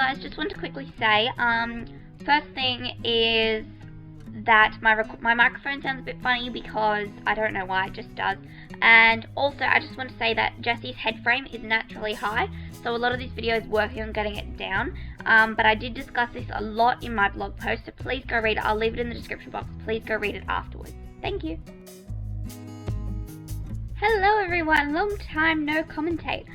guys, just want to quickly say, first thing is that my microphone sounds a bit funny because I don't know why, it just does. And also, I just want to say that Jesse's head frame is naturally high, so a lot of this video is working on getting it down. But I did discuss this a lot in my blog post, so please go read it. I'll leave it in the description box. Please go read it afterwards. Thank you. Hello everyone, long time no commentate.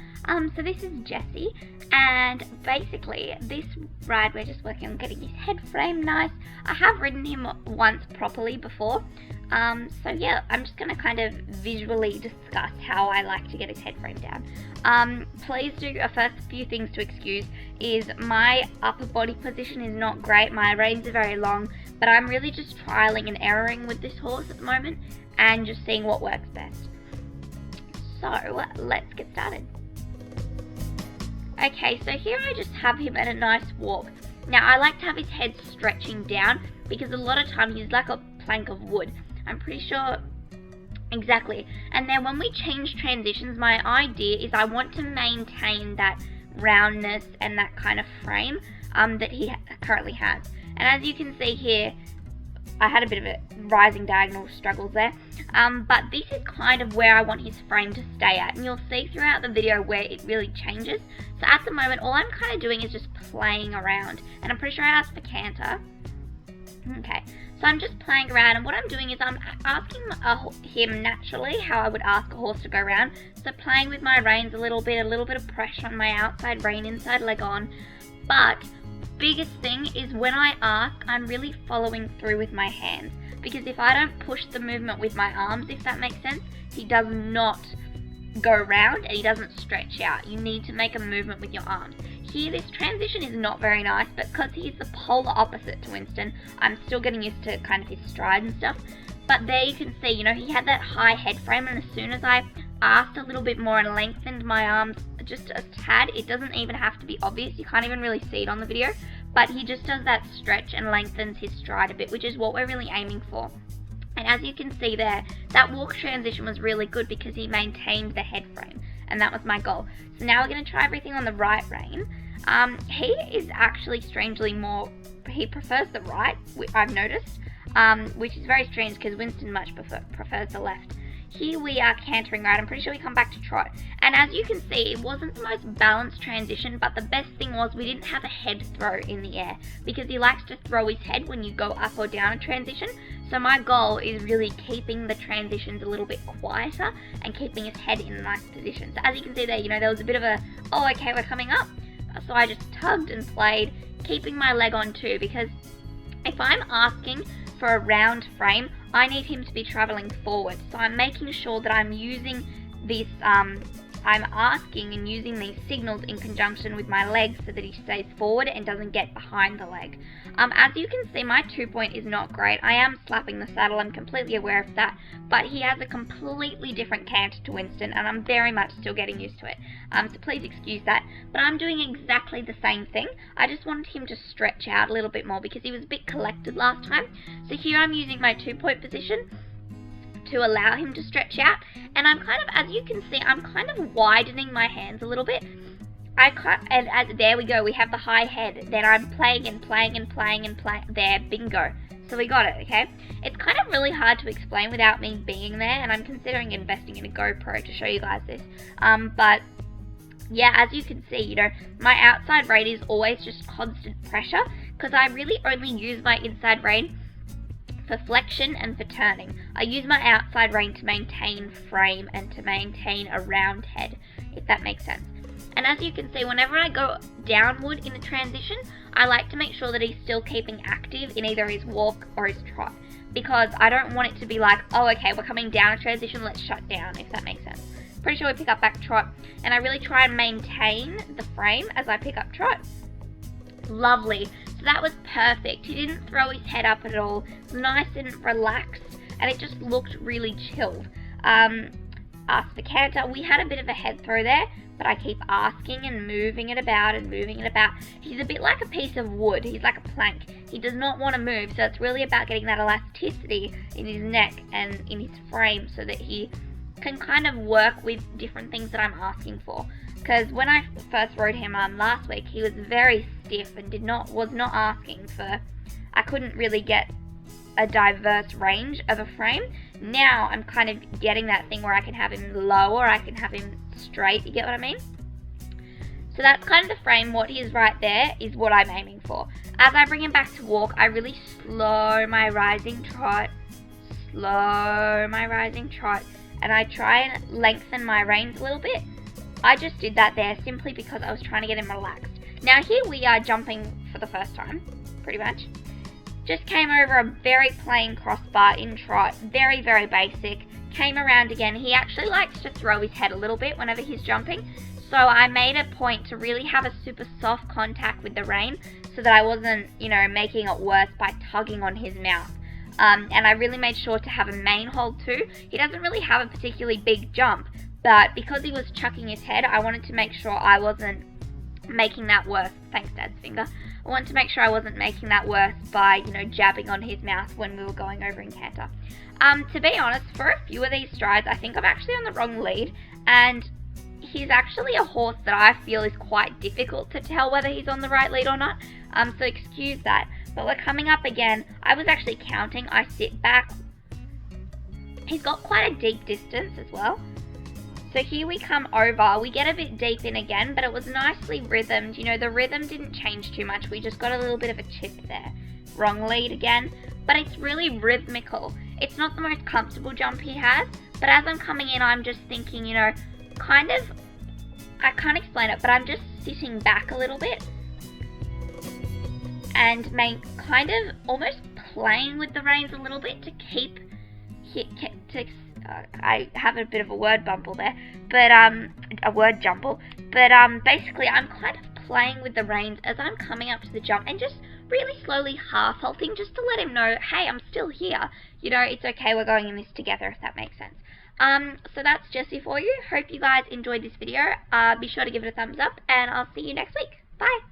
So this is Jesse, and basically this ride we're just working on getting his head frame nice. I have ridden him once properly before, so yeah, I'm just going to kind of visually discuss how I like to get his head frame down. Please do, first few things to excuse is my upper body position is not great, my reins are very long, but I'm really just trialing and erroring with this horse at the moment and just seeing what works best. So let's get started. Okay, so here I just have him at a nice walk. Now I like to have his head stretching down because a lot of times he's like a plank of wood. I'm pretty sure exactly. And then when we change transitions, my idea is I want to maintain that roundness and that kind of frame that he currently has. And as you can see here, I had a bit of a rising diagonal struggles there, but this is kind of where I want his frame to stay at, and you'll see throughout the video where it really changes. So at the moment, all I'm kind of doing is just playing around, and I'm pretty sure I asked for canter. Okay, so I'm just playing around, and what I'm doing is I'm asking him naturally how I would ask a horse to go around. So playing with my reins a little bit of pressure on my outside rein, inside leg on, but biggest thing is when I ask, I'm really following through with my hands, because if I don't push the movement with my arms, if that makes sense, he does not go around and he doesn't stretch out. You need to make a movement with your arms. Here this transition is not very nice, but because he's the polar opposite to Winston, I'm still getting used to kind of his stride and stuff. But there you can see, you know, he had that high head frame, and as soon as I asked a little bit more and lengthened my arms just a tad, it doesn't even have to be obvious, you can't even really see it on the video, but he just does that stretch and lengthens his stride a bit, which is what we're really aiming for. And as you can see there, that walk transition was really good because he maintained the head frame, and that was my goal. So now we're going to try everything on the right rein. He is actually strangely more, he prefers the right, I've noticed, which is very strange because Winston much prefers the left. Here we are cantering right, I'm pretty sure we come back to trot. And as you can see, it wasn't the most balanced transition, but the best thing was we didn't have a head throw in the air, because he likes to throw his head when you go up or down a transition. So my goal is really keeping the transitions a little bit quieter and keeping his head in a nice position. So as you can see there, you know, there was a bit of a, oh okay, we're coming up. So I just tugged and played, keeping my leg on too, because if I'm asking for a round frame, I need him to be traveling forward. So I'm making sure that I'm using this, I'm asking and using these signals in conjunction with my legs so that he stays forward and doesn't get behind the leg. As you can see, my 2-point is not great. I am slapping the saddle, I'm completely aware of that, but he has a completely different canter to Winston, and I'm very much still getting used to it. So please excuse that, but I'm doing exactly the same thing. I just wanted him to stretch out a little bit more because he was a bit collected last time. So here I'm using my 2-point position to allow him to stretch out, and I'm kind of, as you can see, I'm kind of widening my hands a little bit. There we go, we have the high head, then I'm playing and playing and playing and playing, there, bingo. So we got it, okay? It's kind of really hard to explain without me being there, and I'm considering investing in a GoPro to show you guys this. But yeah, as you can see, you know, my outside rein is always just constant pressure, because I really only use my inside rein for flexion and for turning. I use my outside rein to maintain frame and to maintain a round head, if that makes sense. And as you can see, whenever I go downward in a transition, I like to make sure that he's still keeping active in either his walk or his trot, because I don't want it to be like, oh okay, we're coming down a transition, let's shut down, if that makes sense. Pretty sure we pick up back trot, and I really try and maintain the frame as I pick up trot. Lovely. So that was perfect. He didn't throw his head up at all. It was nice and relaxed, and it just looked really chilled. Ask the canter. We had a bit of a head throw there, but I keep asking and moving it about and moving it about. He's a bit like a piece of wood. He's like a plank. He does not want to move, so it's really about getting that elasticity in his neck and in his frame so that he can kind of work with different things that I'm asking for. because when I first rode him last week, he was very stiff and was not asking for, I couldn't really get a diverse range of a frame. Now I'm kind of getting that thing where I can have him low or I can have him straight, you get what I mean? So that's kind of the frame. What is right there is what I'm aiming for. As I bring him back to walk, I really slow my rising trot, and I try and lengthen my reins a little bit. I just did that there simply because I was trying to get him relaxed. Now here we are jumping for the first time, pretty much. Just came over a very plain crossbar in trot, very, very basic. Came around again. He actually likes to throw his head a little bit whenever he's jumping. So I made a point to really have a super soft contact with the rein so that I wasn't, making it worse by tugging on his mouth. And I really made sure to have a main hold too. He doesn't really have a particularly big jump, but because he was chucking his head, I wanted to make sure I wasn't making that worse. Thanks, Dad's finger. I wanted to make sure I wasn't making that worse by, jabbing on his mouth when we were going over in canter. To be honest, for a few of these strides, I think I'm actually on the wrong lead, and he's actually a horse that I feel is quite difficult to tell whether he's on the right lead or not, so excuse that. But we're coming up again. I was actually counting. I sit back. He's got quite a deep distance as well. So here we come over. We get a bit deep in again, but it was nicely rhythmed. The rhythm didn't change too much. We just got a little bit of a chip there. Wrong lead again, but it's really rhythmical. It's not the most comfortable jump he has, but as I'm coming in, I'm just thinking, I can't explain it, but I'm just sitting back a little bit and kind of almost playing with the reins a little bit to keep I have a bit of a word bumble there, but a word jumble, but basically I'm kind of playing with the reins as I'm coming up to the jump and just really slowly half halting just to let him know, hey, I'm still here. It's okay, we're going in this together, if that makes sense. So that's Jessie for you. Hope you guys enjoyed this video. Be sure to give it a thumbs up, and I'll see you next week. Bye!